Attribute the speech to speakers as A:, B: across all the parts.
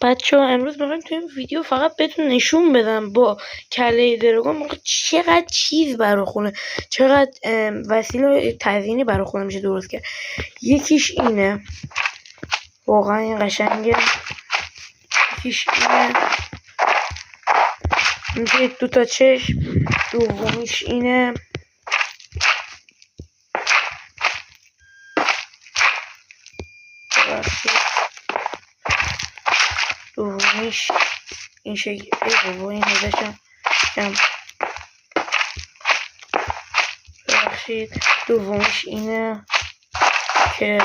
A: بچه ها امروز میخوایم تو این ویدیو فقط بهتون نشون بدم با کله دراگون موقع چقدر چیز براخونه، چقدر وسیله تزیینی براخونه میشه درست کرد. یکیش اینه، واقعا این قشنگه. یکیش اینه، میشه 2 تا چشم. دومیش اینه، دومیش این شکل. ای بابا این هدشم کم ببخشید. دومیش اینه که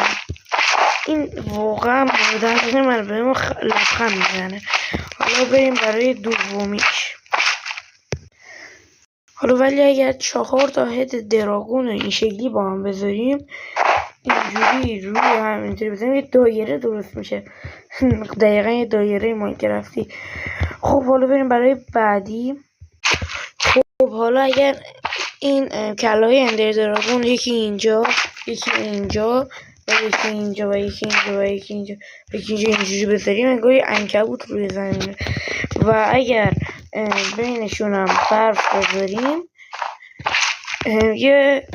A: این واقعا مورد من به ما لبخند میزنه. حالا بریم برای دومیش. حالا ولی اگر 4 تا هد دراگون این شکلی با هم بذاریم، اینجوری روی همینطوری بزنیم یه دایره درست میشه. دقیقا یه دایره ماینکرافتی. خب حالا بریم برای بعدی. خب حالا اگر این کله‌های اندر دراگون یکی اینجا، یکی اینجا و یکی اینجا و یکی اینجا و یکی اینجا و یکی اینجا اینجوری بذاریم انگار یه عنکبوت روی زمینه. و اگر بینشون هم برف بذاریم یه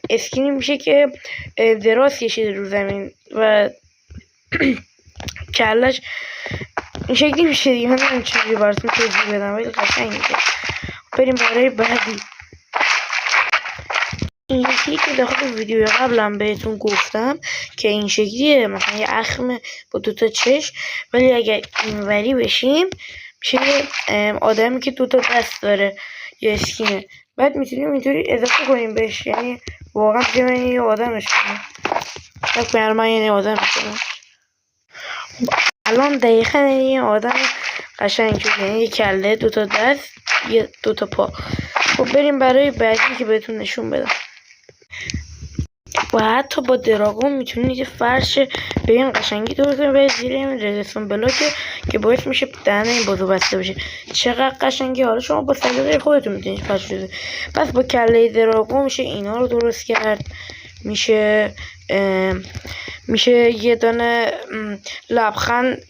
A: اسکینی میشه که دراز کشیده رو زمین و کلش این شکلی میشه دیگه. من نمیدونم چجوری براتون توضیح بدم ولی قشنگ میشه. بریم برای بعدی. این یکی که داخل ویدیو قبلم بهتون گفتم که این شکلیه، مثلا یه اخمه با 2 تا چشم، ولی اگر اینوری بشیم میشه یه آدمی که 2 تا دست داره، یه اسکینه. بعد میتونیم اینطوری اضافه کنیم بهش، یعنی واقعا من یه آدمش کنم. فکر من یعنی آدمش کنم. الان دقیقا یه آدم قشنگ شد، یعنی یه کله، 2 تا دست، یه 2 تا پا. خب بریم برای بعدی که بهتون نشون بدم. و حتی با دراگون میتونید یه فرش به این قشنگی درست کنید و زیر این رزستون بلاکه که باعث میشه دهنه این بازو بسته بشه. چقدر قشنگی. حالا شما با سلیقه خودتون میتونید فرش بزنید. پس با کله دراگون میشه اینا رو درست کرد. میشه یه دانه لبخند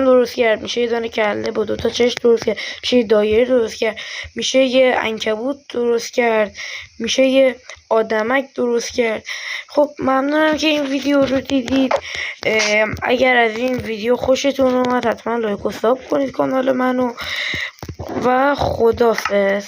A: درست کرد. میشه یه دانه کله با 2 تا چشم درست کرد. میشه یه دایره درست کرد. میشه یه عنکبوت درست کرد. میشه یه آدمک درست کرد. خب ممنونم که این ویدیو رو دیدید. اگر از این ویدیو خوشتون اومد حتما لایک و ساب کنید کانال منو و خداحافظ.